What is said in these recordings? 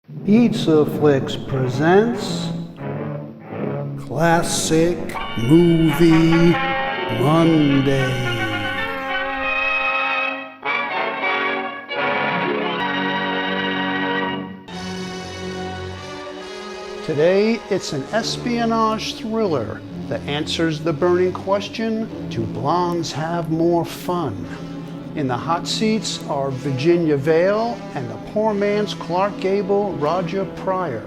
PizzaFLIX presents Classic Movie Monday. Today, it's an espionage thriller that answers the burning question, do blondes have more fun? In the hot seats are Virginia Vale and the poor man's Clark Gable, Roger Pryor.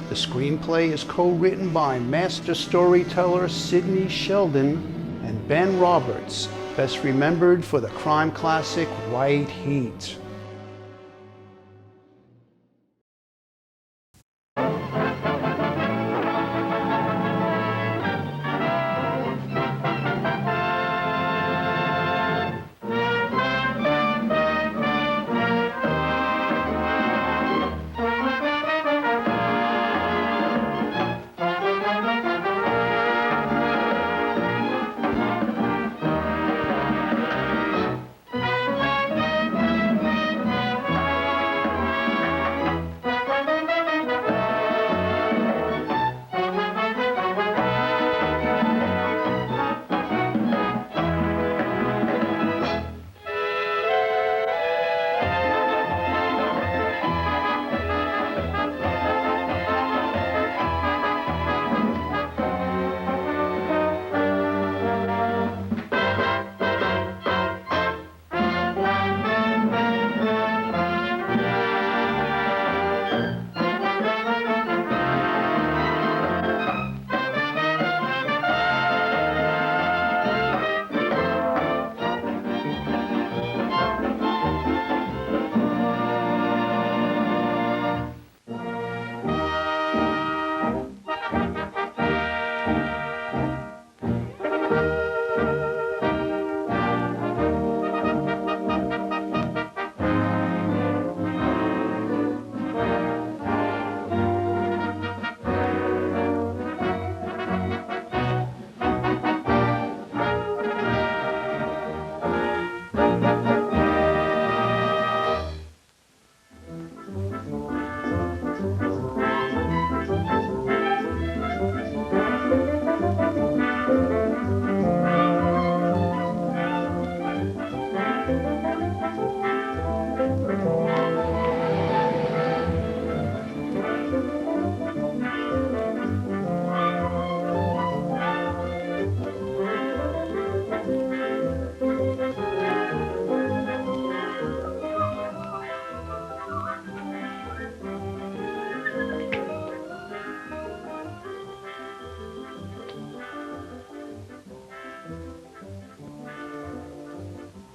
The screenplay is co-written by master storyteller Sidney Sheldon and Ben Roberts, best remembered for the crime classic White Heat.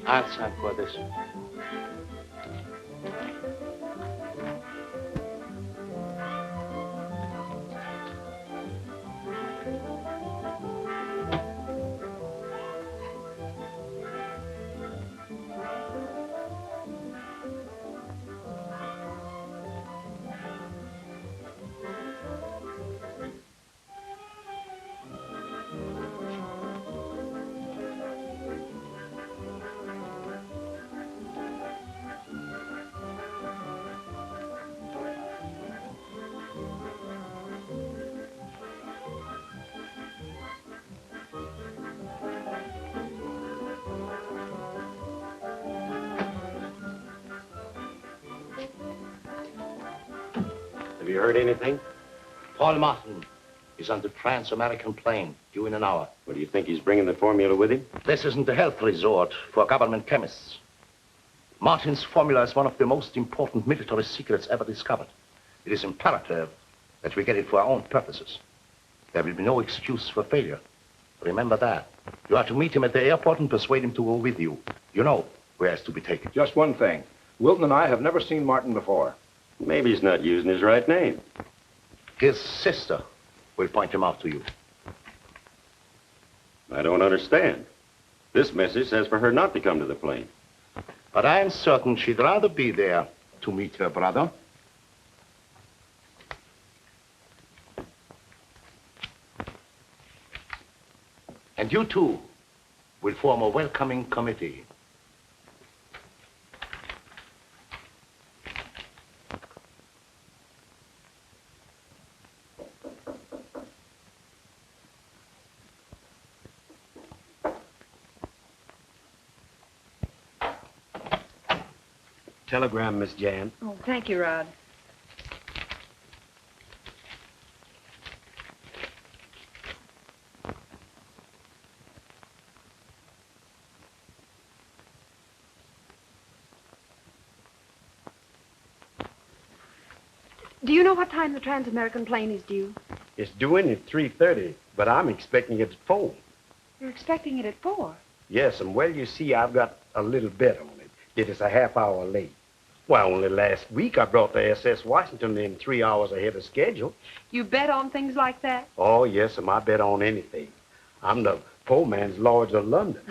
Answer for this. Have you heard anything? Paul Martin is on the Trans-American plane, due in an hour. What, do you think he's bringing the formula with him? This isn't a health resort for government chemists. Martin's formula is one of the most important military secrets ever discovered. It is imperative that we get it for our own purposes. There will be no excuse for failure. Remember that. You are to meet him at the airport and persuade him to go with you. You know where he's to be taken. Just one thing. Wilton and I have never seen Martin before. Maybe he's not using his right name. His sister will point him out to you. I don't understand. This message says for her not to come to the plane. But I'm certain she'd rather be there to meet her brother. And you two will form a welcoming committee. Telegram, Miss Jan. Oh, thank you, Rod. Do you know what time the Trans-American plane is due? It's due in at 3:30, but I'm expecting it at 4. You're expecting it at 4. Yes, and well, you see, I've got a little bet on it. It is a half hour late. Why, only last week I brought the SS Washington in 3 hours ahead of schedule. You bet on things like that? Oh, yes, and I bet on anything. I'm the poor man's Lords of London.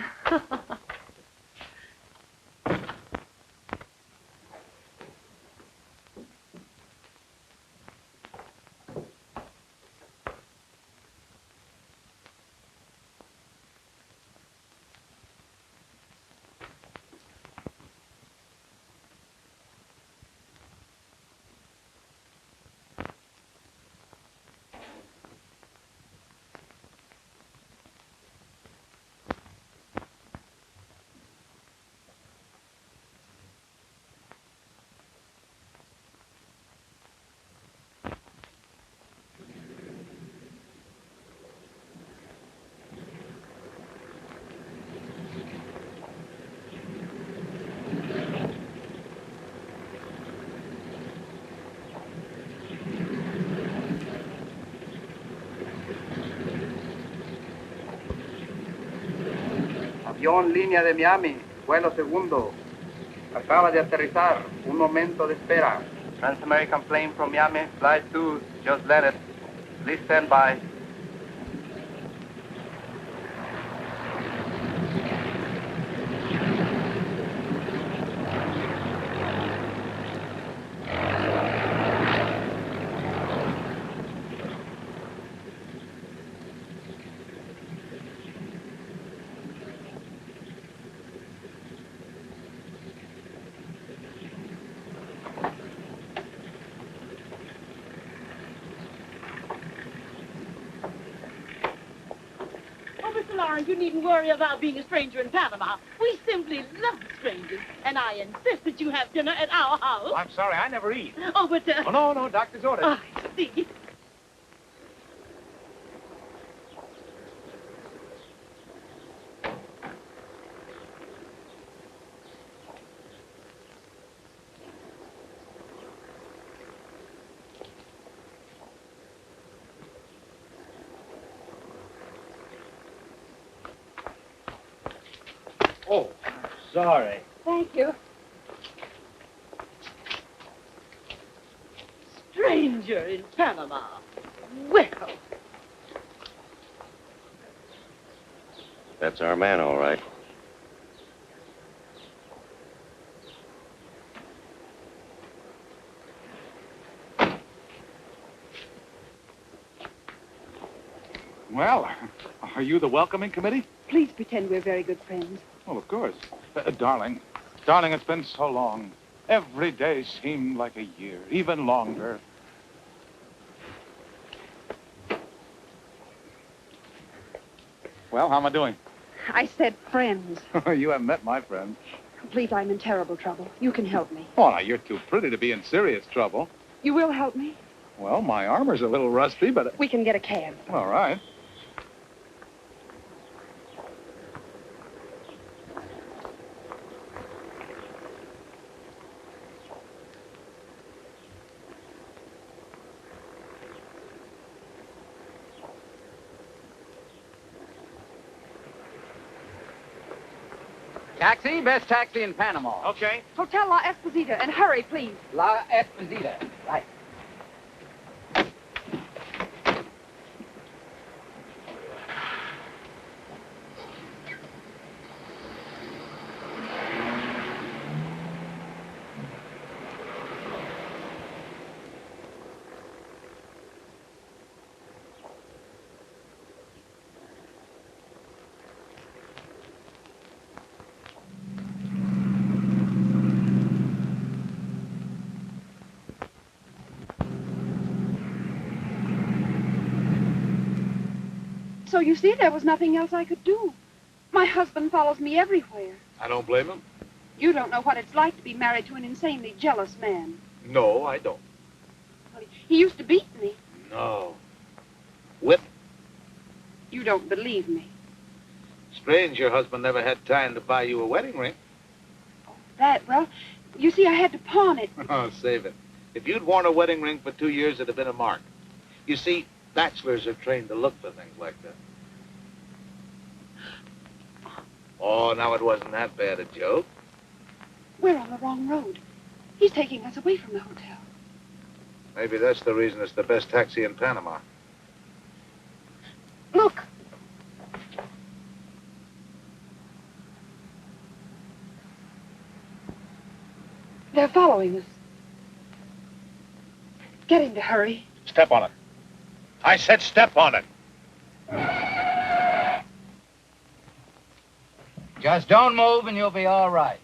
Avión línea de Miami, vuelo segundo. Acaba de aterrizar. Un momento de espera. Trans-American plane from Miami, flight 2, just landed. Please stand by. You needn't worry about being a stranger in Panama. We simply love strangers, and I insist that you have dinner at our house. I'm sorry, I never eat. Oh, but... Oh, no, doctor's orders. I see. Oh, sorry. Thank you. Stranger in Panama. Well. That's our man, all right. Well, are you the welcoming committee? Please pretend we're very good friends. Well, of course. Darling, it's been so long. Every day seemed like a year, even longer. Well, how am I doing? I said friends. You haven't met my friend. Please, I'm in terrible trouble. You can help me. Oh, now, you're too pretty to be in serious trouble. You will help me? Well, my armor's a little rusty, but... We can get a cab. All right. Taxi, best taxi in Panama. Okay. Hotel La Esposita, and hurry, please. La Esposita. Right. So you see, there was nothing else I could do. My husband follows me everywhere. I don't blame him. You don't know what it's like to be married to an insanely jealous man. No, I don't. Well, he used to beat me. No. Whip? You don't believe me. Strange your husband never had time to buy you a wedding ring. Well, you see, I had to pawn it. Oh, save it. If you'd worn a wedding ring for 2 years, it'd have been a mark. You see, bachelors are trained to look for things like that. Oh, now it wasn't that bad a joke. We're on the wrong road. He's taking us away from the hotel. Maybe that's the reason it's the best taxi in Panama. Look. They're following us. Get him to hurry. Step on it. I said step on it. Just don't move and you'll be all right.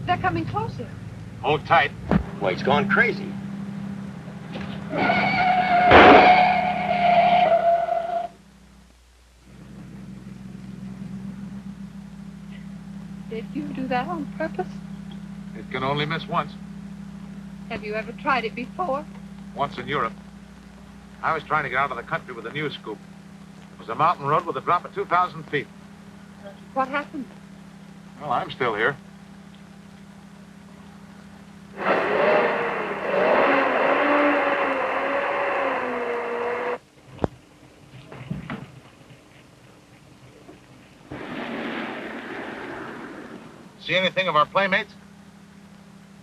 They're coming closer. Hold tight. Well, he's gone crazy. Did you do that on purpose? It can only miss once. Have you ever tried it before? Once in Europe. I was trying to get out of the country with a news scoop. It was a mountain road with a drop of 2,000 feet. What happened? Well, I'm still here. See anything of our playmates?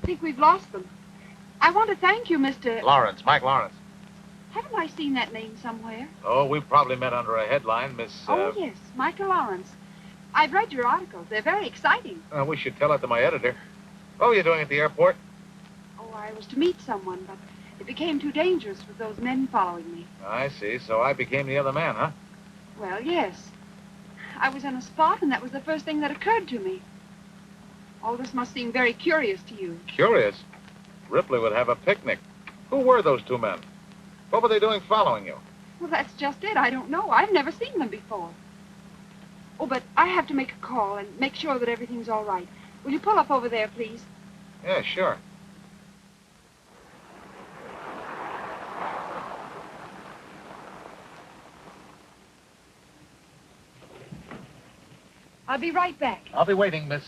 I think we've lost them. I want to thank you, Mr. Lawrence, Mike Lawrence. Haven't I seen that name somewhere? Oh, we probably met under a headline, Miss... Oh, yes, Michael Lawrence. I've read your articles. They're very exciting. We should tell it to my editor. What were you doing at the airport? Oh, I was to meet someone, but it became too dangerous with those men following me. I see. So I became the other man, huh? Well, yes. I was in a spot, and that was the first thing that occurred to me. All this must seem very curious to you. Curious. Ripley would have a picnic. Who were those two men? What were they doing following you? Well, that's just it. I don't know. I've never seen them before. Oh, but I have to make a call and make sure that everything's all right. Will you pull up over there, please? Yeah, sure. I'll be right back. I'll be waiting, Miss...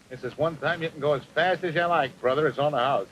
This is one time you can go as fast as you like, brother. It's on the house.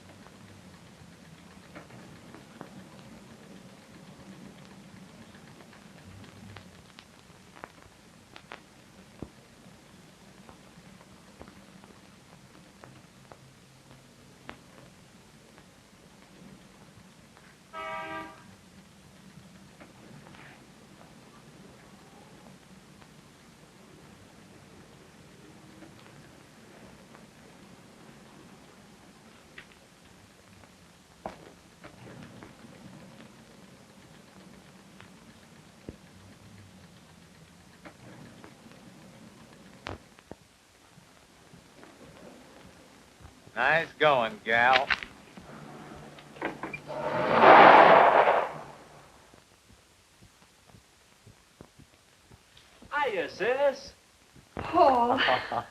Nice going, gal. Hiya, sis. Paul. Oh,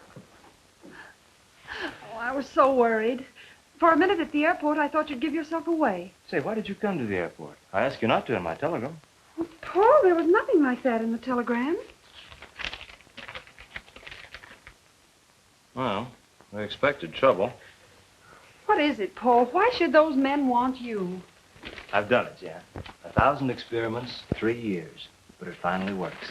I was so worried. For a minute at the airport, I thought you'd give yourself away. Say, why did you come to the airport? I asked you not to in my telegram. Oh, Paul, there was nothing like that in the telegram. Well, I expected trouble. What is it, Paul? Why should those men want you? I've done it, Jan. 1,000 experiments, 3 years. but it finally works.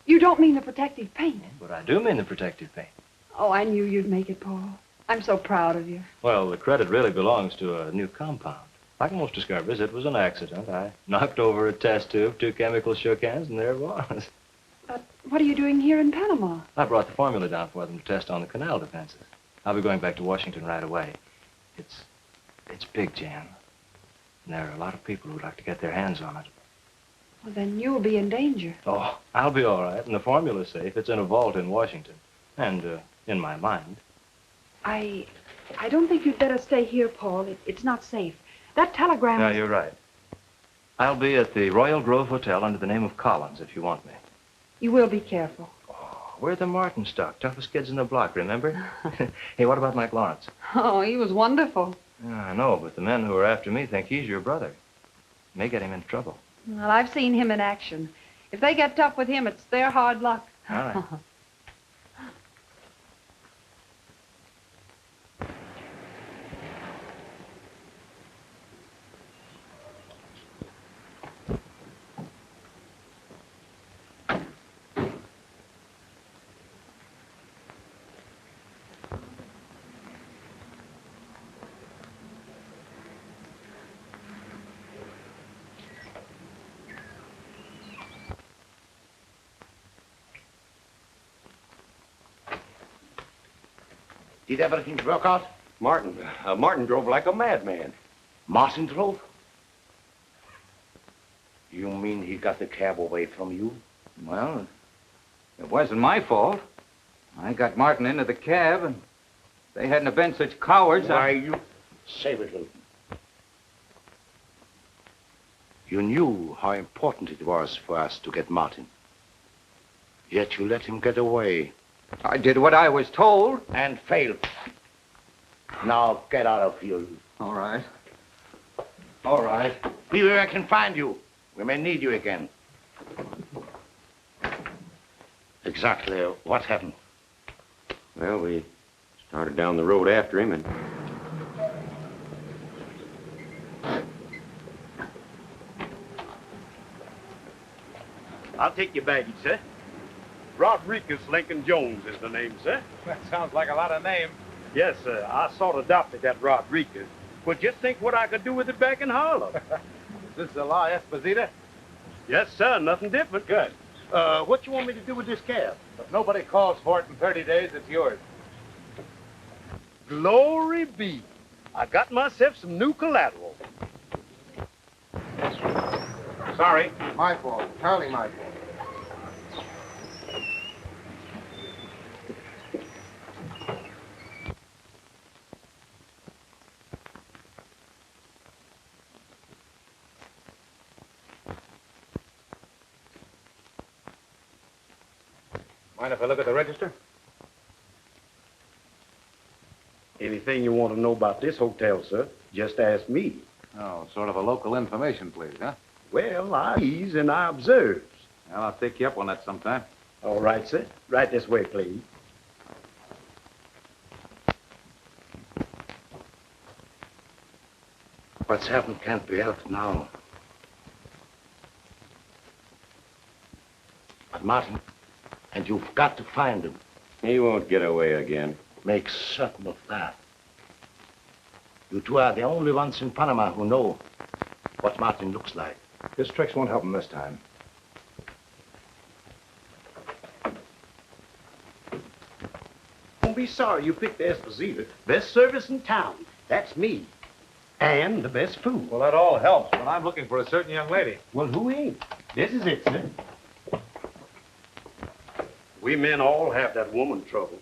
You don't mean the protective paint? But I do mean the protective paint. Oh, I knew you'd make it, Paul. I'm so proud of you. Well, the credit really belongs to a new compound. Like most discoveries, it was an accident. I knocked over a test tube, 2 chemicals shook hands, and there it was. But what are you doing here in Panama? I brought the formula down for them to test on the canal defenses. I'll be going back to Washington right away. It's big, Jan. And there are a lot of people who'd like to get their hands on it. Well, then you'll be in danger. Oh, I'll be all right, and the formula's safe. It's in a vault in Washington, and in my mind. I don't think you'd better stay here, Paul. It's not safe. That telegram... No, you're right. I'll be at the Royal Grove Hotel under the name of Collins, if you want me. You will be careful. Oh, we're the Martin stock, toughest kids in the block, remember? Hey, what about Mike Lawrence? Oh, he was wonderful. Yeah, I know, but the men who are after me think he's your brother. May get him into trouble. Well, I've seen him in action. If they get tough with him, it's their hard luck. All right. Did everything work out? Martin drove like a madman. Martin drove? You mean he got the cab away from you? Well, it wasn't my fault. I got Martin into the cab, and they hadn't have been such cowards. Why, you... Save it, Wilton. You knew how important it was for us to get Martin. Yet you let him get away. I did what I was told. And failed. Now get out of here. All right. All right. Be where I can find you. We may need you again. Exactly what happened? Well, we started down the road after him and... I'll take your baggage, sir. Rodriguez Lincoln Jones is the name, sir. That sounds like a lot of names. Yes, sir. I sort of adopted that Rodriguez. But just think what I could do with it back in Harlem. Is this the La Esposita? Yes, sir. Nothing different. Good. What you want me to do with this cab? If nobody calls for it in 30 days, it's yours. Glory be. I got myself some new collateral. Sorry. My fault. Entirely my fault. Mind if I look at the register? Anything you want to know about this hotel, sir, just ask me. Oh, sort of a local information, please, huh? Well, I ease and I observe. Well, I'll take you up on that sometime. All right, sir. Right this way, please. What's happened can't be helped now. But Martin, and you've got to find him. He won't get away again. Make certain of that. You two are the only ones in Panama who know what Martin looks like. His tricks won't help him this time. Don't be sorry you picked the Esposita. Best service in town. That's me. And the best food. Well, that all helps, but I'm looking for a certain young lady. Well, who ain't? This is it, sir. We men all have that woman trouble.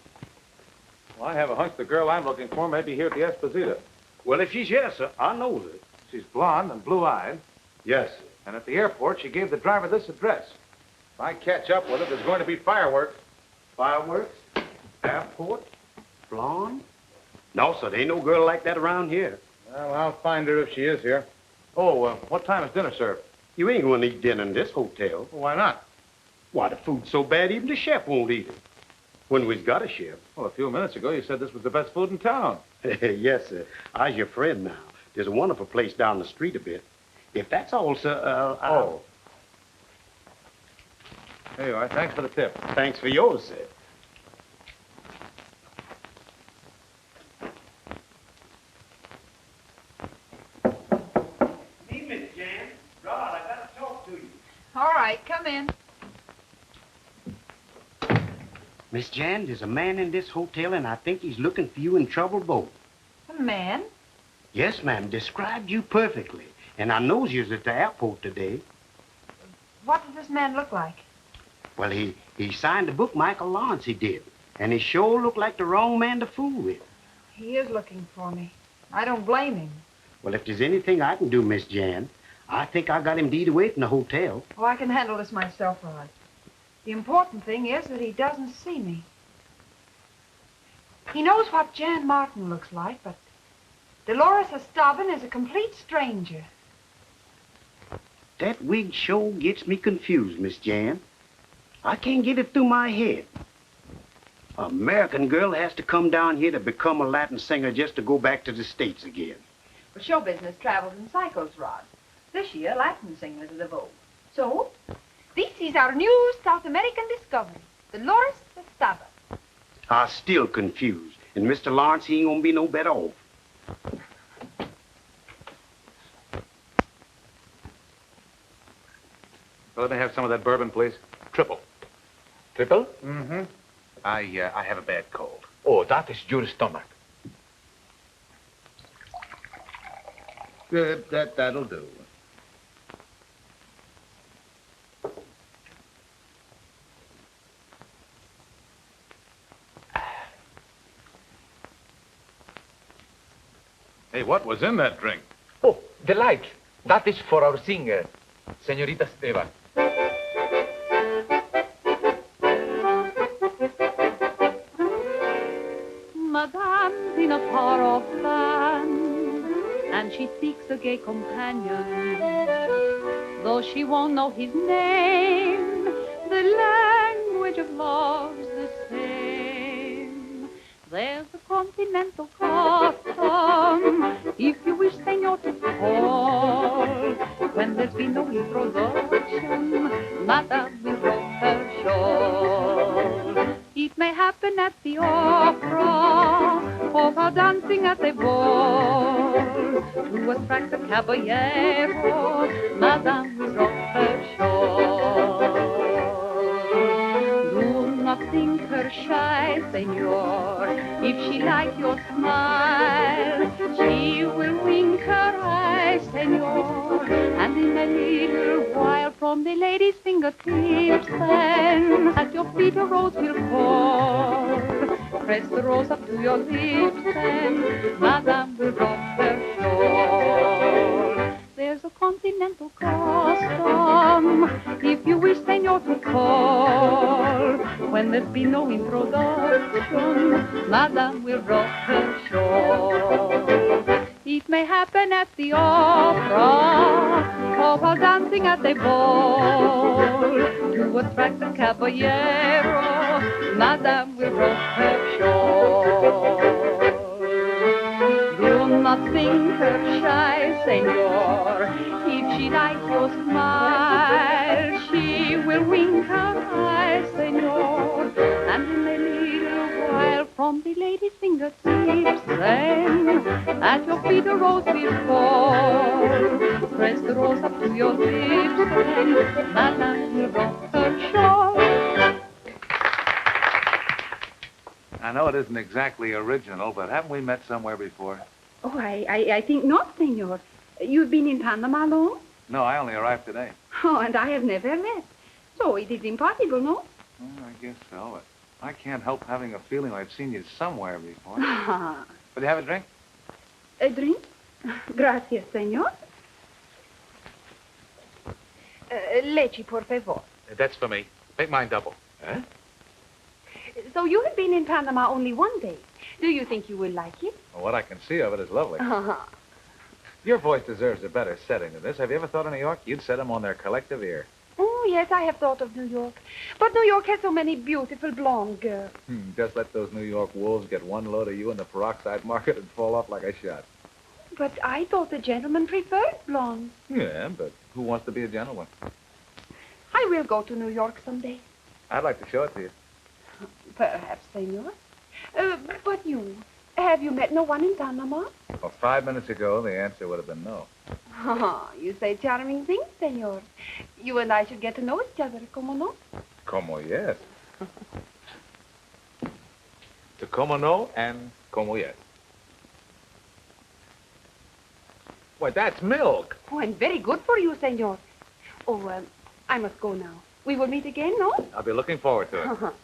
Well, I have a hunch the girl I'm looking for may be here at the Esposita. Well, if she's here, sir, I know her. She's blonde and blue-eyed. Yes, sir. And at the airport, she gave the driver this address. If I catch up with her, there's going to be fireworks. Fireworks? Airport? Blonde? No, sir, there ain't no girl like that around here. Well, I'll find her if she is here. Oh, what time is dinner served? You ain't going to eat dinner in this hotel. Well, why not? Why, the food's so bad even the chef won't eat it. When we've got a chef. Well, a few minutes ago, you said this was the best food in town. Yes, sir. I's your friend now. There's a wonderful place down the street a bit. If that's all, sir, There you are. Thanks for the tip. Thanks for yours, sir. Hey, Miss Jan. Rod, I got to talk to you. All right, come in. Miss Jan, there's a man in this hotel, and I think he's looking for you in Trouble Boat. A man? Yes, ma'am. Described you perfectly. And I knows you was at the airport today. What does this man look like? Well, he signed the book, Michael Lawrence, he did. And he sure looked like the wrong man to fool with. He is looking for me. I don't blame him. Well, if there's anything I can do, Miss Jan, I think I got him deed away from the hotel. Oh, I can handle this myself, Rod. The important thing is that he doesn't see me. He knows what Jan Martin looks like, but Dolores Estevan is a complete stranger. That wig show gets me confused, Miss Jan. I can't get it through my head. An American girl has to come down here to become a Latin singer just to go back to the States again. Well, show business travels in cycles, Rod. This year, Latin singers are the vogue. So, this is our new South American discovery, Dolores Estevan. I'm still confused, and Mr. Lawrence, he ain't gonna be no better off. Well, let me have some of that bourbon, please. Triple. Triple? Mm-hmm. I have a bad cold. Oh, that is your stomach. Good, that'll do. Hey, what was in that drink? Oh, delight. That is for our singer, Señorita Esteva. Madame's in a far-off land, and she seeks a gay companion. Though she won't know his name, the language of love's the same. There's a continental custom, if you wish, senor, to call. When there's been no introduction, Madame will roll her shawl. It may happen at the opera, or while dancing at a ball. To attract a caballero, Madame will roll her shawl. Do not think her shy, senor. If she likes your smile, she will wink her eyes, senor. And in a little while, from the lady's fingertips, then at your feet a rose will fall. Press the rose up to your lips, and Madame will drop her shawl. There's a continental custom, if you wish, senor, to call. When there's been no introduction, Madame will drop her shawl. It may happen at the opera, or while dancing at a ball. To attract a caballero, Madame will drop her shawl. Do not think her shy, senor. If she likes your smile, she will wink her eyes, senor. And in a little while, from the lady's fingertips, then at your feet a rose will fall. Press the rose up to your lips, and Madame will drop her shawl. I know it isn't exactly original, but haven't we met somewhere before? Oh, I think not, senor. You've been in Panama long? No, I only arrived today. Oh, and I have never met. So it is impossible, no? Well, I guess so, but I can't help having a feeling I've seen you somewhere before. Will you have a drink? A drink? Gracias, senor. Leche, por favor. That's for me. Make mine double. Huh? So you have been in Panama only one day. Do you think you will like it? Well, what I can see of it is lovely. Your voice deserves a better setting than this. Have you ever thought of New York? You'd set them on their collective ear. Oh, yes, I have thought of New York. But New York has so many beautiful blonde girls. Just let those New York wolves get one load of you in the peroxide market and fall off like a shot. But I thought the gentlemen preferred blondes. Yeah, but who wants to be a gentleman? I will go to New York someday. I'd like to show it to you. Perhaps, senor. But have you met no one in Panama? Well, 5 minutes ago, the answer would have been no. Oh, you say charming things, senor. You and I should get to know each other, como no? Como yes. To como no and como yes. Why, that's milk. Oh, and very good for you, senor. Oh, I must go now. We will meet again, no? I'll be looking forward to it.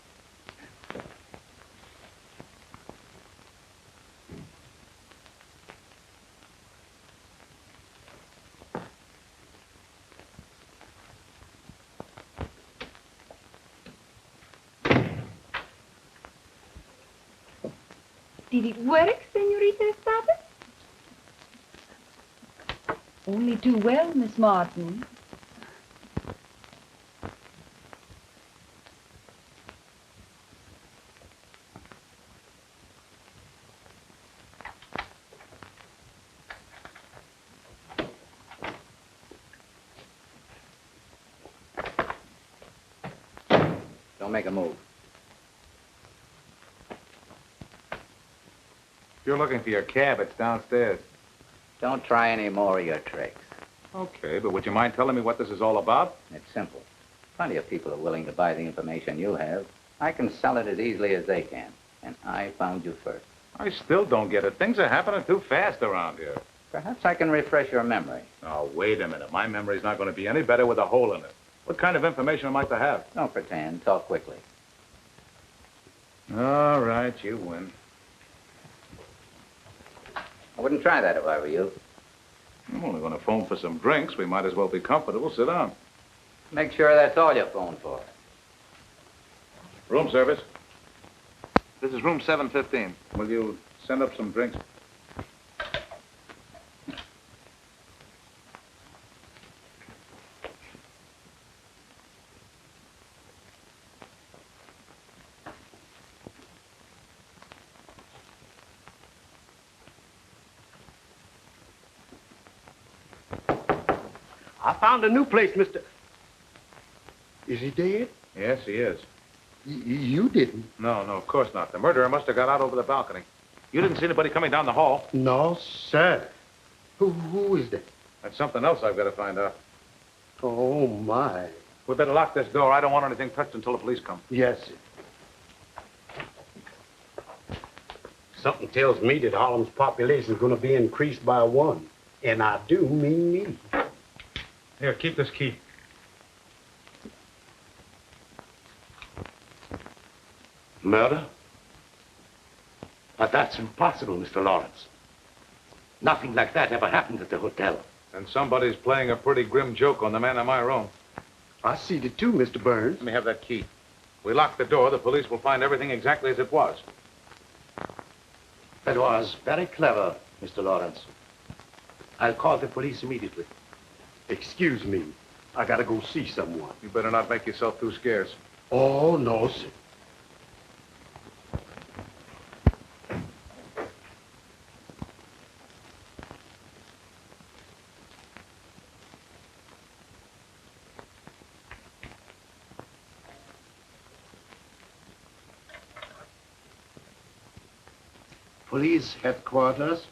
Did it work, senorita Estava? Only too well, Miss Martin. Don't make a move. If you're looking for your cab, it's downstairs. Don't try any more of your tricks. Okay, but would you mind telling me what this is all about? It's simple. Plenty of people are willing to buy the information you have. I can sell it as easily as they can. And I found you first. I still don't get it. Things are happening too fast around here. Perhaps I can refresh your memory. Oh, wait a minute. My memory's not going to be any better with a hole in it. What kind of information am I to have? Don't pretend. Talk quickly. All right, you win. I wouldn't try that if I were you. I'm only going to phone for some drinks. We might as well be comfortable. Sit down. Make sure that's all you phone for. Room service. This is room 715. Will you send up some drinks? I found a new place, Mr. Is he dead? Yes, he is. You didn't? No, of course not. The murderer must have got out over the balcony. You didn't see anybody coming down the hall? No, sir. Who is that? That's something else I've got to find out. Oh, my. We better lock this door. I don't want anything touched until the police come. Yes, sir. Something tells me that Harlem's population is going to be increased by 1. And I do mean me. Here, keep this key. Murder? But that's impossible, Mr. Lawrence. Nothing like that ever happened at the hotel. And somebody's playing a pretty grim joke on the man in my room. I see it too, Mr. Burns. Let me have that key. We lock the door, the police will find everything exactly as it was. That was very clever, Mr. Lawrence. I'll call the police immediately. Excuse me. I gotta go see someone. You better not make yourself too scarce. Oh, no, sir. Police headquarters.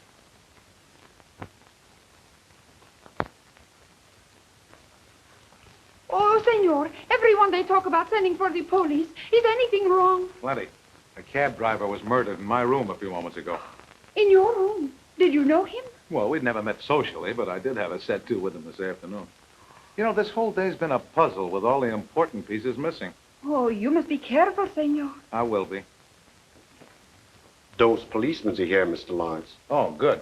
Oh, senor, everyone they talk about sending for the police. Is anything wrong? Plenty. A cab driver was murdered in my room a few moments ago. In your room? Did you know him? Well, we'd never met socially, but I did have a set to with him this afternoon. You know, this whole day's been a puzzle with all the important pieces missing. Oh, you must be careful, senor. I will be. Those policemen are here, Mr. Lawrence. Oh, good.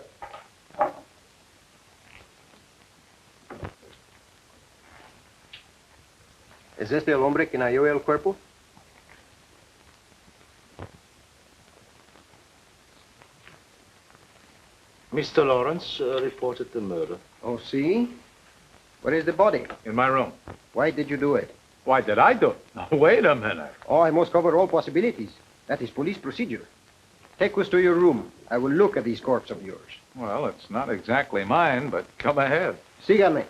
¿Es este el hombre quien halló el cuerpo? Mr. Lawrence reported the murder. Oh, see? Where is the body? In my room. Why did you do it? Why did I do it? Wait a minute. Oh, I must cover all possibilities. That is police procedure. Take us to your room. I will look at these corpse of yours. Well, it's not exactly mine, but come ahead. Sígame.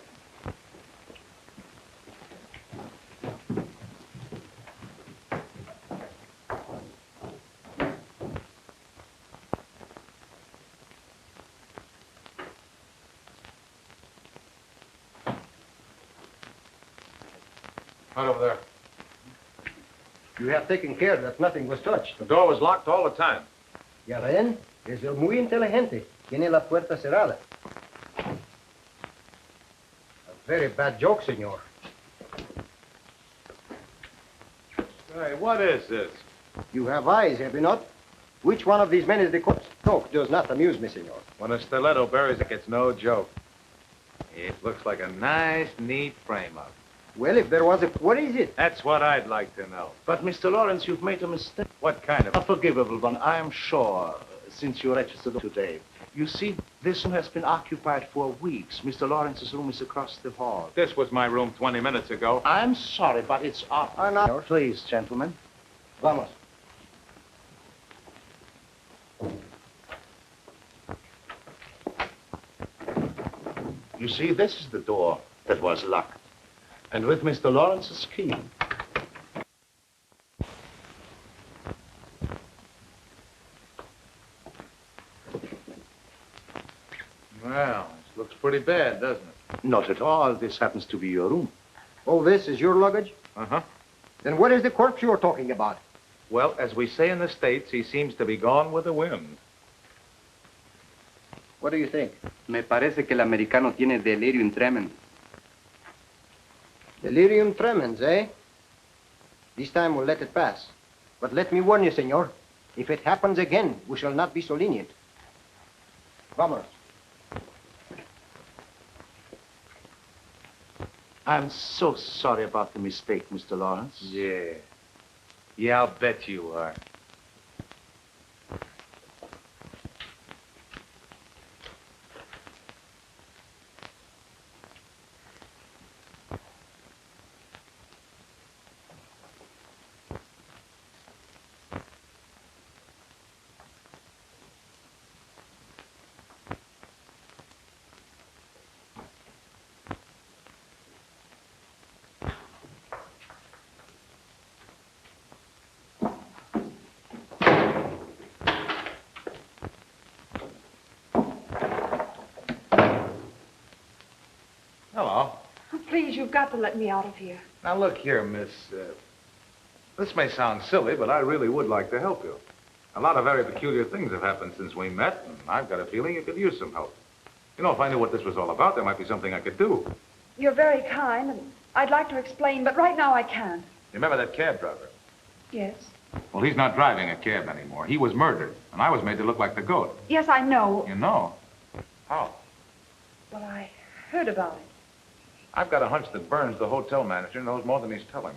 Right over there. You have taken care that nothing was touched. The door was locked all the time. Ya ven, es muy inteligente. Tiene la puerta cerrada. A very bad joke, senor. Hey, what is this? You have eyes, have you not? Which one of these men is the corpse? Joke does not amuse me, senor. When a stiletto buries it, it's no joke. It looks like a nice, neat frame-up. Well, if there was a... What is it? That's what I'd like to know. But, Mr. Lawrence, you've made a mistake. What kind of... A forgivable one, I am sure, since you registered today. You see, this room has been occupied for weeks. Mr. Lawrence's room is across the hall. This was my room 20 minutes ago. I'm sorry, but it's off. Please, gentlemen. Vamos. You see, this is the door that was locked. And with Mr. Lawrence's key. Well, this looks pretty bad, doesn't it? Not at all. This happens to be your room. Oh, this is your luggage? Uh-huh. Then what is the corpse you're talking about? Well, as we say in the States, he seems to be gone with the wind. What do you think? Me parece que el americano tiene delirium tremens. Delirium tremens, eh? This time we'll let it pass. But let me warn you, senor. If it happens again, we shall not be so lenient. Vamos. I'm so sorry about the mistake, Mr. Lawrence. Yeah. Yeah, I'll bet you are. Hello. Oh, please, you've got to let me out of here. Now, look here, miss. This may sound silly, but I really would like to help you. A lot of very peculiar things have happened since we met, and I've got a feeling you could use some help. You know, if I knew what this was all about, there might be something I could do. You're very kind, and I'd like to explain, but right now I can't. You remember that cab driver? Yes. Well, he's not driving a cab anymore. He was murdered, and I was made to look like the goat. Yes, I know. You know? How? Well, I heard about it. I've got a hunch that Burns, the hotel manager, knows more than he's telling.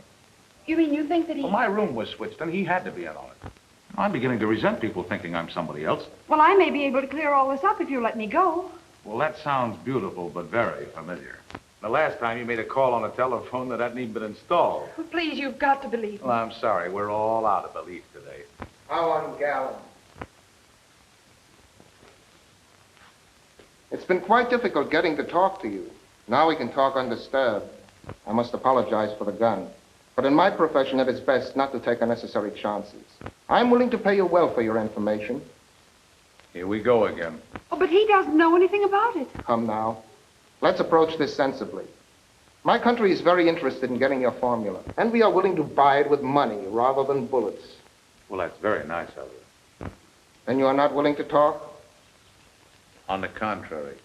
You mean you think that he... Well, my room was switched, and he had to be in on it. I'm beginning to resent people thinking I'm somebody else. Well, I may be able to clear all this up if you let me go. Well, that sounds beautiful, but very familiar. The last time you made a call on a telephone that hadn't even been installed. Well, please, you've got to believe me. Well, I'm sorry. We're all out of belief today. How ungallant. It's been quite difficult getting to talk to you. Now we can talk undisturbed. I must apologize for the gun. But in my profession, it is best not to take unnecessary chances. I'm willing to pay you well for your information. Here we go again. Oh, but he doesn't know anything about it. Come now. Let's approach this sensibly. My country is very interested in getting your formula, and we are willing to buy it with money rather than bullets. Well, that's very nice of you. Then you are not willing to talk? On the contrary.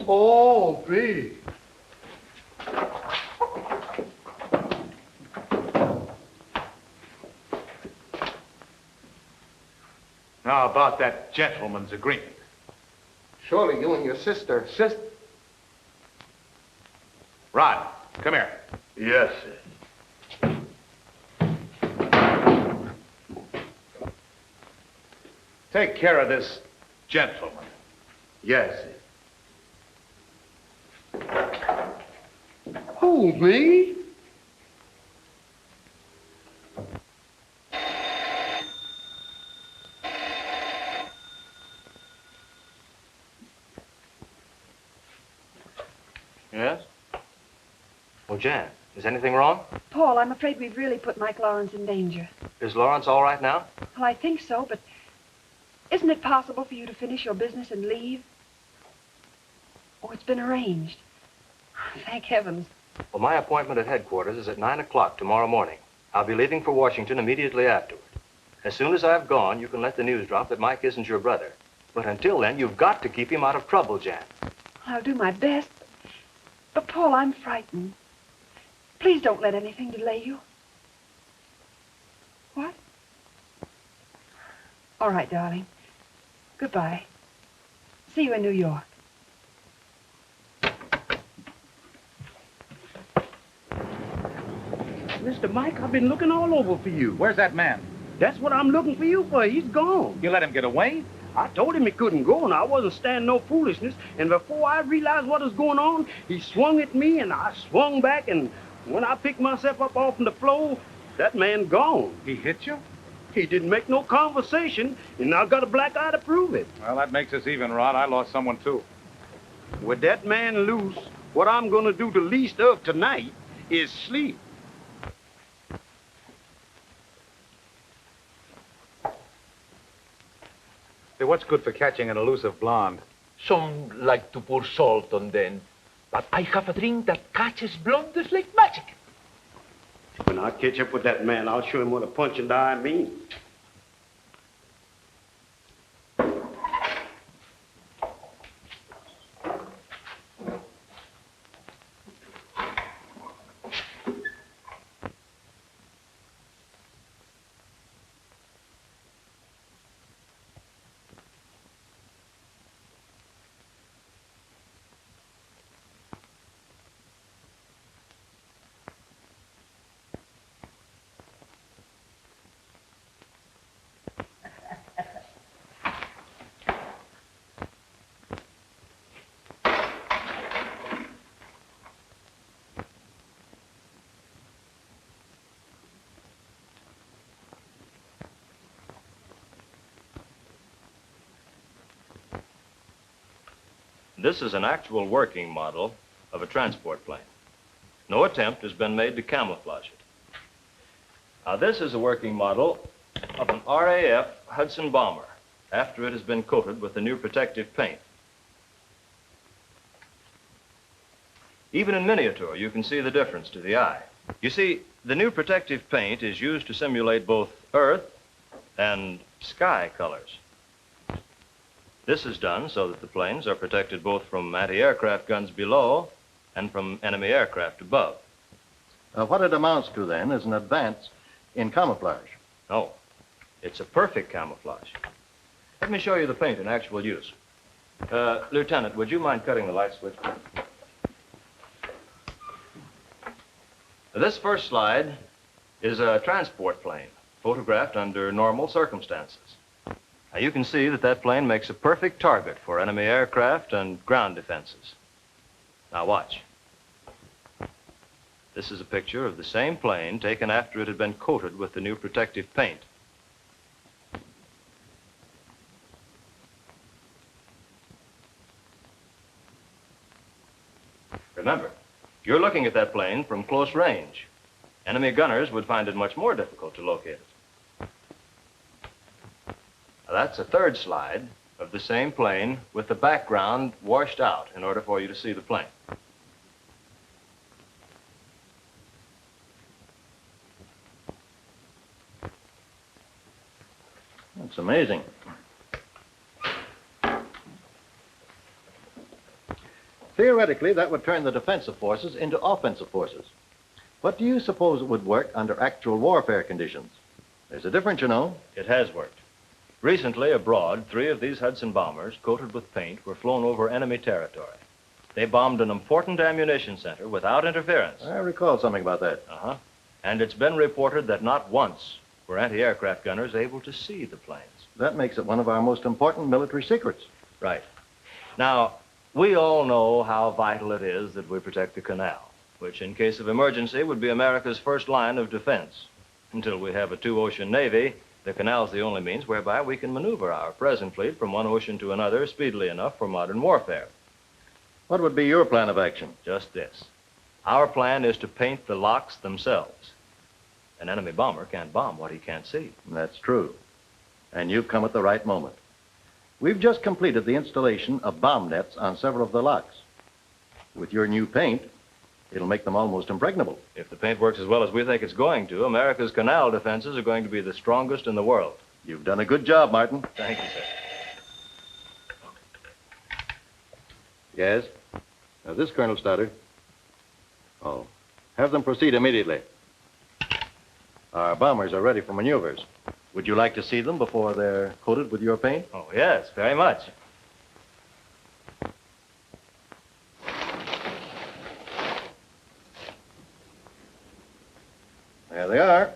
Oh, B. Now, about that gentleman's agreement. Surely you and your sister... Sister? Rod, come here. Yes, sir. Take care of this gentleman. Yes, sir. Who, me? Yes? Well, Jan, is anything wrong? Paul, I'm afraid we've really put Mike Lawrence in danger. Is Lawrence all right now? Well, I think so, but isn't it possible for you to finish your business and leave? Oh, it's been arranged. Thank heavens. Well, my appointment at headquarters is at 9 o'clock tomorrow morning. I'll be leaving for Washington immediately afterward. As soon as I've gone, you can let the news drop that Mike isn't your brother. But until then, you've got to keep him out of trouble, Jan. I'll do my best. But, Paul, I'm frightened. Please don't let anything delay you. What? All right, darling. Goodbye. See you in New York. Mr. Mike, I've been looking all over for you. Where's that man? That's what I'm looking for you for. He's gone. You let him get away? I told him he couldn't go, and I wasn't standing no foolishness. And before I realized what was going on, he swung at me, and I swung back, and when I picked myself up off the floor, that man gone. He hit you? He didn't make no conversation, and I got a black eye to prove it. Well, that makes us even, Rod. I lost someone, too. With that man loose, what I'm going to do the least of tonight is sleep. Say, what's good for catching an elusive blonde? Some like to pour salt on them, but I have a drink that catches blondes like magic. When I catch up with that man, I'll show him what a punch and eye means. This is an actual working model of a transport plane. No attempt has been made to camouflage it. Now, this is a working model of an RAF Hudson bomber after it has been coated with the new protective paint. Even in miniature, you can see the difference to the eye. You see, the new protective paint is used to simulate both earth and sky colors. This is done so that the planes are protected both from anti-aircraft guns below and from enemy aircraft above. What it amounts to, then, is an advance in camouflage. No, it's a perfect camouflage. Let me show you the paint in actual use. Lieutenant, would you mind cutting the light switch? This first slide is a transport plane, photographed under normal circumstances. Now, you can see that that plane makes a perfect target for enemy aircraft and ground defenses. Now, watch. This is a picture of the same plane taken after it had been coated with the new protective paint. Remember, you're looking at that plane from close range. Enemy gunners would find it much more difficult to locate it. Now, that's a third slide of the same plane with the background washed out in order for you to see the plane. That's amazing. Theoretically, that would turn the defensive forces into offensive forces. But do you suppose it would work under actual warfare conditions? There's a difference, you know. It has worked. Recently, abroad, 3 of these Hudson bombers, coated with paint, were flown over enemy territory. They bombed an important ammunition center without interference. I recall something about that. Uh-huh. And it's been reported that not once were anti-aircraft gunners able to see the planes. That makes it one of our most important military secrets. Right. Now, we all know how vital it is that we protect the canal, which in case of emergency would be America's first line of defense. Until we have a 2-ocean navy, the canal's the only means whereby we can maneuver our present fleet from one ocean to another speedily enough for modern warfare. What would be your plan of action? Just this. Our plan is to paint the locks themselves. An enemy bomber can't bomb what he can't see. That's true. And you've come at the right moment. We've just completed the installation of bomb nets on several of the locks. With your new paint, It'll make them almost impregnable. If the paint works as well as we think it's going to, America's canal defenses are going to be the strongest in the world. You've done a good job, Martin. Thank you, sir. Yes? This Colonel Stoddard. Oh. Have them proceed immediately. Our bombers are ready for maneuvers. Would you like to see them before they're coated with your paint? Oh, yes, very much. There they are.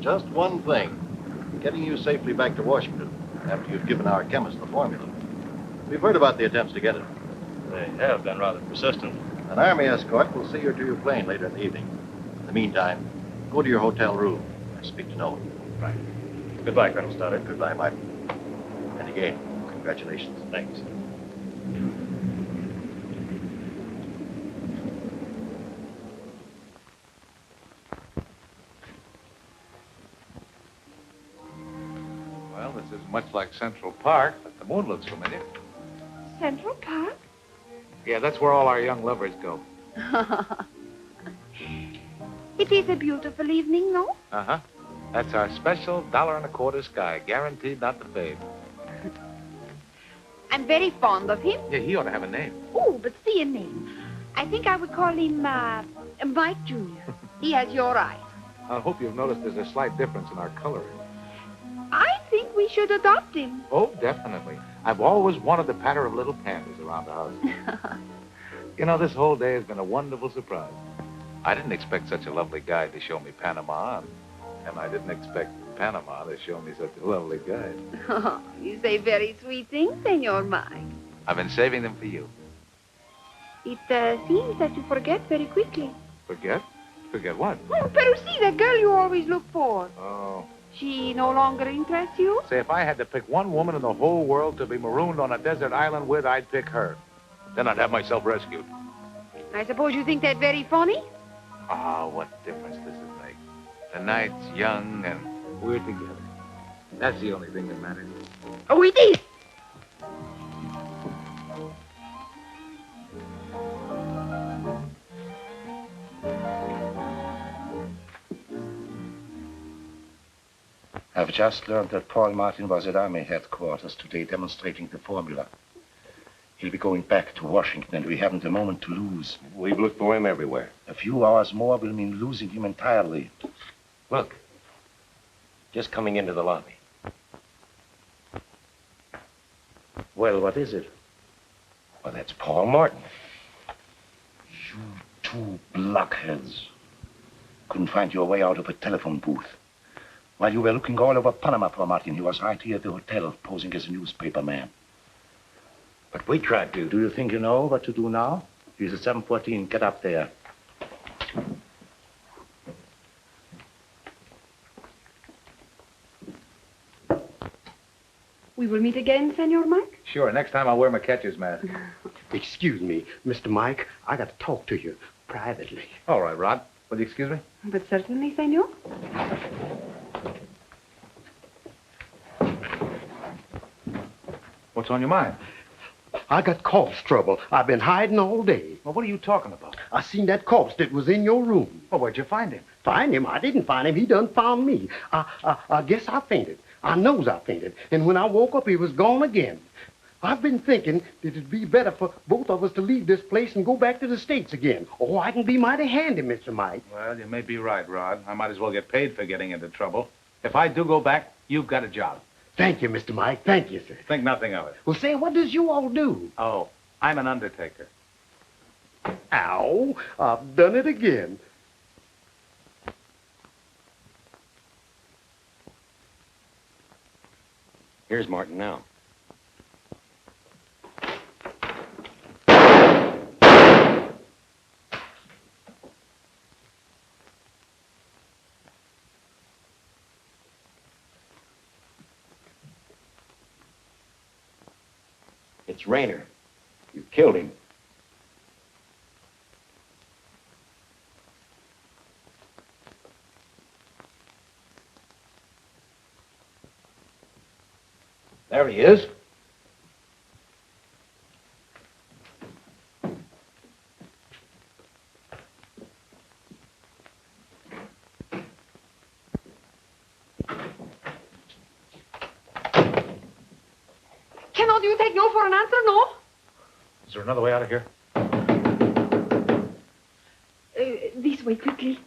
Just one thing. Getting you safely back to Washington after you've given our chemist the formula. We've heard about the attempts to get it. They have been rather persistent. An Army escort will see you to your plane later in the evening. In the meantime, go to your hotel room and speak to no one. Right. Goodbye, Colonel Stoddard. Goodbye, Martin. And again, congratulations. Thanks. Well, this is much like Central Park, but the moon looks familiar. Central Park? Yeah, that's where all our young lovers go. It is a beautiful evening, no? Uh-huh. That's our special $1.25 sky, guaranteed not to fade. I'm very fond of him. Yeah, he ought to have a name. Oh, but see a name. I think I would call him, Mike Jr. He has your eyes. I hope you've noticed there's a slight difference in our coloring. I think we should adopt him. Oh, definitely. I've always wanted the patter of little pandas around the house. You know, this whole day has been a wonderful surprise. I didn't expect such a lovely guy to show me Panama, and I didn't expect Panama to show me such a lovely guide. Oh, you say very sweet things, Senor Mike. I've been saving them for you. It seems that you forget very quickly. Forget? Forget what? Oh, Perusi, the girl you always look for. Oh. She no longer interests you? Say, if I had to pick one woman in the whole world to be marooned on a desert island with, I'd pick her. Then I'd have myself rescued. I suppose you think that very funny? Ah, what difference does it make? The night's young and we're together. That's the only thing that matters. Oh, it is! I've just learned that Paul Martin was at Army headquarters today demonstrating the formula. He'll be going back to Washington, and we haven't a moment to lose. We've looked for him everywhere. A few hours more will mean losing him entirely. Look, just coming into the lobby. Well, what is it? Well, that's Paul Martin. You two blockheads. Couldn't find your way out of a telephone booth. While you were looking all over Panama for Martin, he was right here at the hotel, posing as a newspaper man. But we tried to. Do you think you know what to do now? He's at 714. Get up there. We will meet again, Senor Mike? Sure, next time I'll wear my catcher's mask. Excuse me, Mr. Mike. I got to talk to you privately. All right, Rod. Will you excuse me? But certainly, Senor. What's on your mind? I got corpse trouble. I've been hiding all day. Well, what are you talking about? I seen that corpse that was in your room. Well, where'd you find him? Find him? I didn't find him. He done found me. I guess I fainted. I knows I fainted. And when I woke up, he was gone again. I've been thinking that it'd be better for both of us to leave this place and go back to the States again. Oh, I can be mighty handy, Mr. Mike. Well, you may be right, Rod. I might as well get paid for getting into trouble. If I do go back, you've got a job. Thank you, Mr. Mike. Thank you, sir. Think nothing of it. Well, say, what does you all do? Oh, I'm an undertaker. Ow, I've done it again. Here's Martin now. It's Rayner. You killed him. There he is. Cannot you take no for an answer, no? Is there another way out of here? This way, quickly.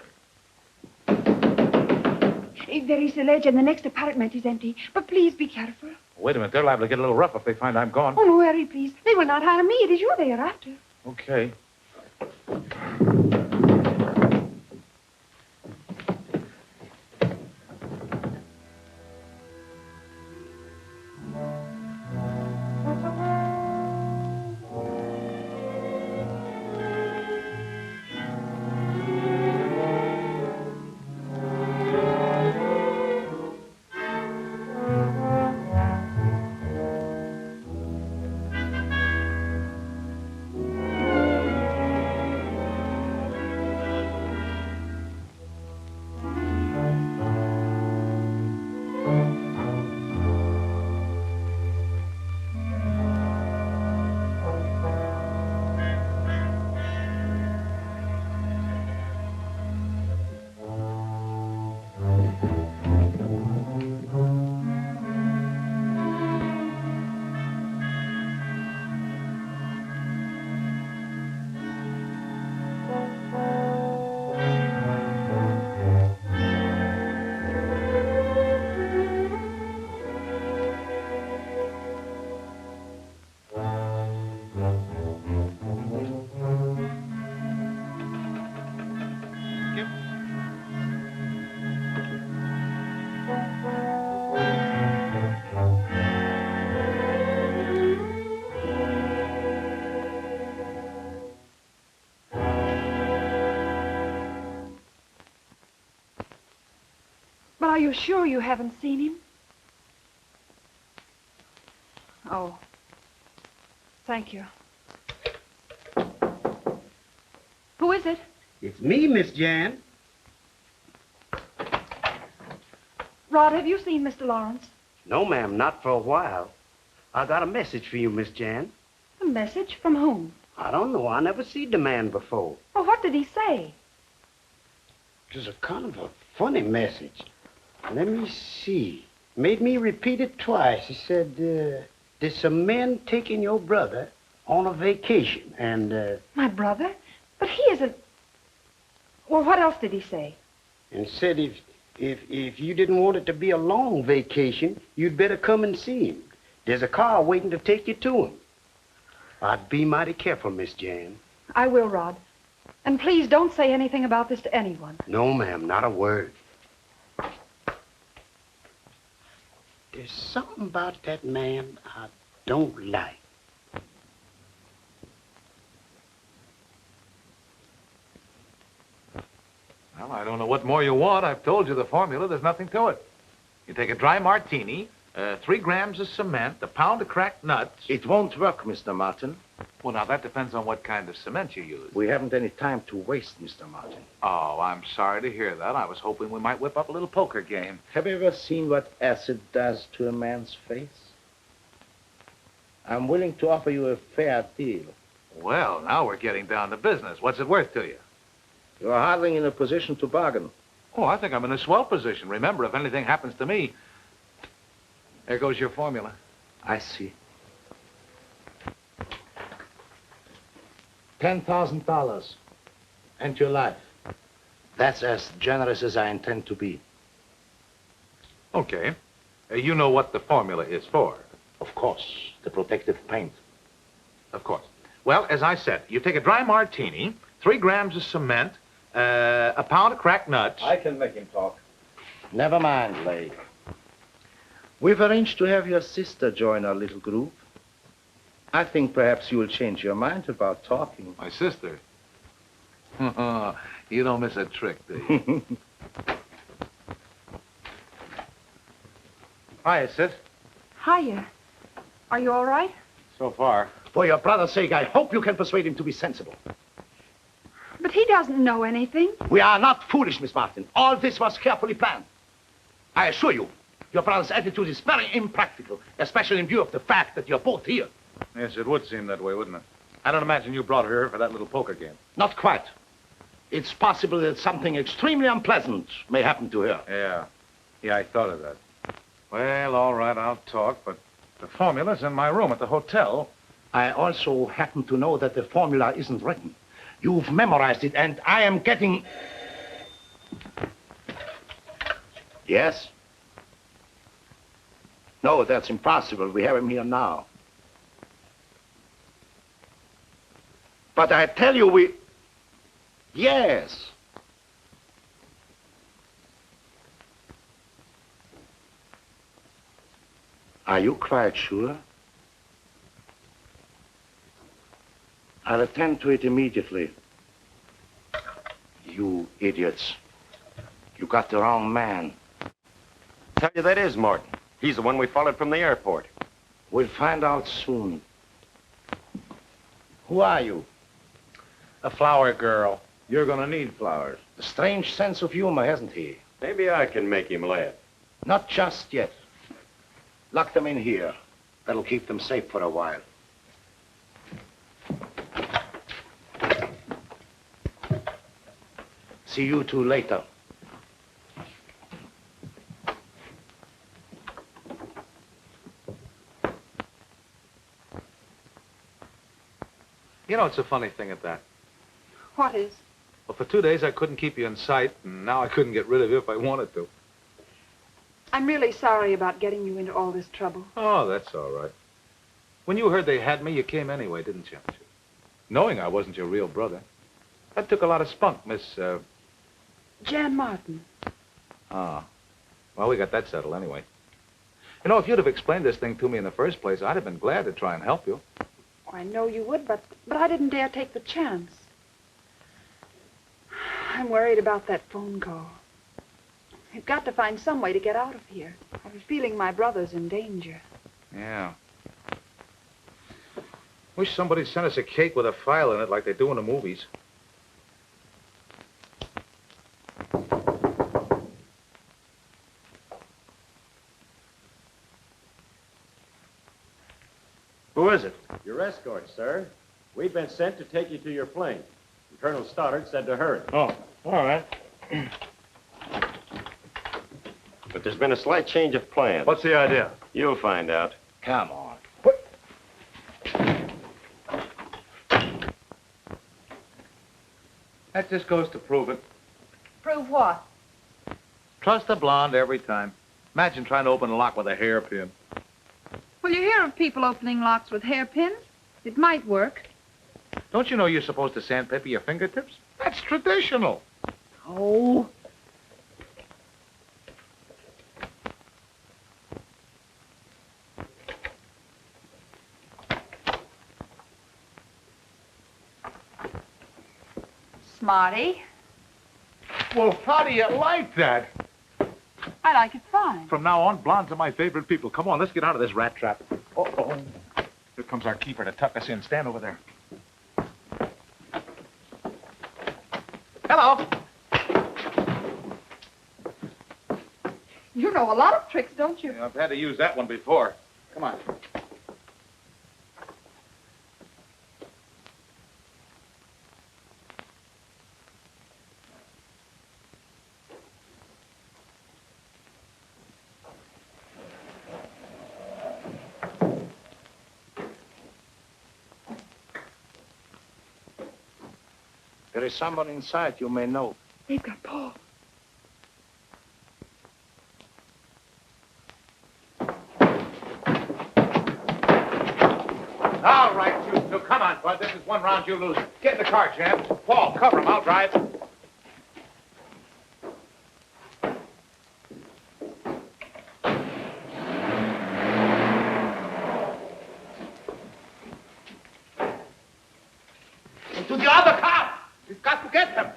There is a ledge and the next apartment is empty. But please be careful. Wait a minute. They're liable to get a little rough if they find I'm gone. Oh, no, hurry, please. They will not harm me. It is you they are after. Okay. But are you sure you haven't seen him? Oh. Thank you. Who is it? It's me, Miss Jan. Rod, have you seen Mr. Lawrence? No, ma'am, not for a while. I got a message for you, Miss Jan. A message? From whom? I don't know. I never seen the man before. Well, what did he say? It was a kind of a funny message. Let me see. Made me repeat it twice. He said, there's some men taking your brother on a vacation, and, My brother? But he isn't... Well, what else did he say? and said if you didn't want it to be a long vacation, you'd better come and see him. There's a car waiting to take you to him. I'd be mighty careful, Miss Jan. I will, Rod. And please don't say anything about this to anyone. No, ma'am, not a word. There's something about that man I don't like. Well, I don't know what more you want. I've told you the formula. There's nothing to it. You take a dry martini, 3 grams of cement, a pound of cracked nuts. It won't work, Mr. Martin. Well, now, that depends on what kind of cement you use. We haven't any time to waste, Mr. Martin. Oh, I'm sorry to hear that. I was hoping we might whip up a little poker game. Have you ever seen what acid does to a man's face? I'm willing to offer you a fair deal. Well, now we're getting down to business. What's it worth to you? You're hardly in a position to bargain. Oh, I think I'm in a swell position. Remember, if anything happens to me, there goes your formula. I see. $10,000 and your life. That's as generous as I intend to be. Okay. You know what the formula is for. Of course, the protective paint. Of course. Well, as I said, you take a dry martini, 3 grams of cement, a pound of cracked nuts. I can make him talk. Never mind, Lay. We've arranged to have your sister join our little group. I think perhaps you will change your mind about talking. My sister? You don't miss a trick, do you? Hiya, sis. Hiya. Are you all right? So far. For your brother's sake, I hope you can persuade him to be sensible. But he doesn't know anything. We are not foolish, Miss Martin. All this was carefully planned. I assure you, your brother's attitude is very impractical, especially in view of the fact that you're both here. Yes, it would seem that way, wouldn't it? I don't imagine you brought her here for that little poker game. Not quite. It's possible that something extremely unpleasant may happen to her. Yeah, I thought of that. Well, all right, I'll talk, but the formula's in my room at the hotel. I also happen to know that the formula isn't written. You've memorized it, and I am getting... Yes? No, that's impossible. We have him here now. But I tell you, we... Yes. Are you quite sure? I'll attend to it immediately. You idiots. You got the wrong man. Tell you that is Martin. He's the one we followed from the airport. We'll find out soon. Who are you? A flower girl. You're gonna need flowers. A strange sense of humor, hasn't he? Maybe I can make him laugh. Not just yet. Lock them in here. That'll keep them safe for a while. See you two later. You know, it's a funny thing at that. What is? Well, for 2 days I couldn't keep you in sight, and now I couldn't get rid of you if I wanted to. I'm really sorry about getting you into all this trouble. Oh, that's all right. When you heard they had me, you came anyway, didn't you? Knowing I wasn't your real brother. That took a lot of spunk, Miss, Jan Martin. Ah. Well, we got that settled anyway. You know, if you'd have explained this thing to me in the first place, I'd have been glad to try and help you. I know you would, but I didn't dare take the chance. I'm worried about that phone call. We've got to find some way to get out of here. I have a feeling my brother's in danger. Yeah. Wish somebody'd sent us a cake with a file in it like they do in the movies. Who is it? Your escort, sir. We've been sent to take you to your plane. Colonel Stoddard said to hurry. Oh, all right. But there's been a slight change of plan. What's the idea? You'll find out. Come on. That just goes to prove it. Prove what? Trust a blonde every time. Imagine trying to open a lock with a hairpin. Well, you hear of people opening locks with hairpins. It might work. Don't you know you're supposed to sandpaper your fingertips? That's traditional. Oh. Smarty. Well, how do you like that? I like it fine. From now on, blondes are my favorite people. Come on, let's get out of this rat trap. Uh-oh. Here comes our keeper to tuck us in. Stand over there. Hello. You know a lot of tricks, don't you? Yeah, I've had to use that one before. Come on. There is someone inside you may know. They've got Paul. All right, you two. Come on, bud. This is one round you lose. Get in the car, champ. Paul, cover him. I'll drive. To the other car! We've got to get them!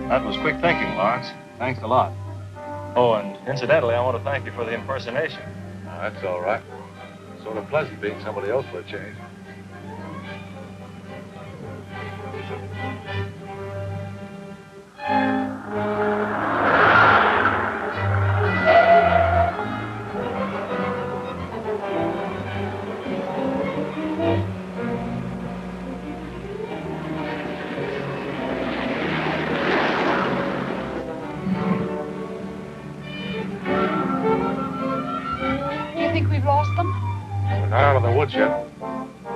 That was quick thinking, Lawrence. Thanks a lot. Oh, and incidentally, I want to thank you for the impersonation. That's all right. Sort of pleasant being somebody else for a change. Do you think we've lost them? We're not out of the woods yet.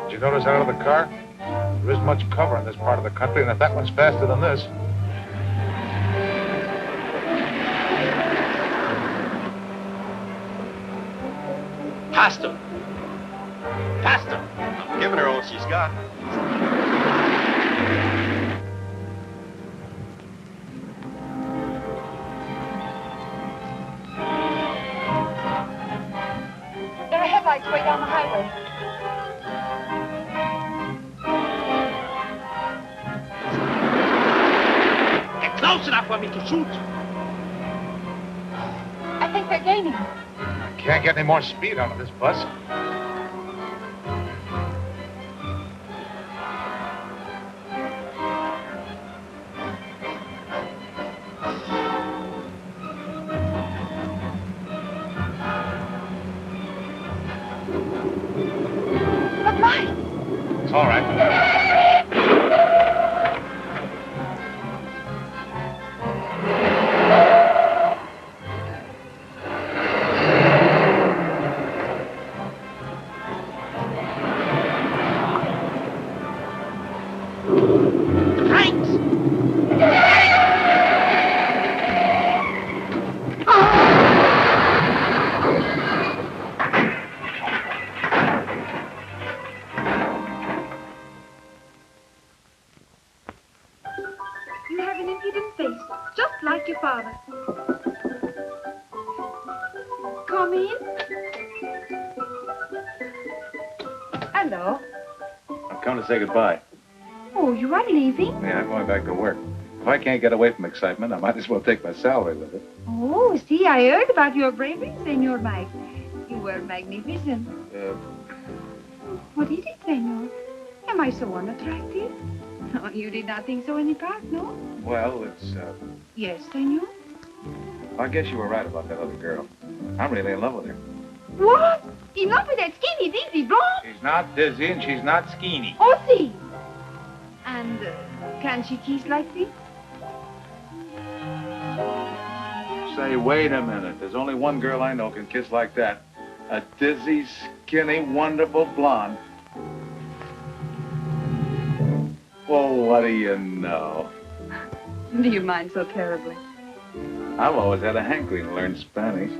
Did you notice out of the car? There isn't much cover in this part of the country, and if that one's faster than this... Faster. Faster. I'm giving her all she's got. There are headlights way down the highway. Get close enough for me to shoot. I think they're gaining. Can't get any more speed out of this bus. All right. You have an impudent face, just like your father. Come in. Hello. I've come to say goodbye. Oh, you are leaving? Yeah, I'm going back to work. If I can't get away from excitement, I might as well take my salary with it. Oh, see, I heard about your bravery, Senor Mike. You were magnificent. What is it, Senor? Am I so unattractive? Oh, you did not think so in the park, no? Well, it's, Yes, Senor. I guess you were right about that other girl. I'm really in love with her. What? In love with that skinny, dizzy blonde? She's not dizzy and she's not skinny. Oh, see. And can she kiss like this? Say, wait a minute. There's only one girl I know can kiss like that. A dizzy, skinny, wonderful blonde. Well, what do you know? Do you mind so terribly? I've always had a hankering to learn Spanish.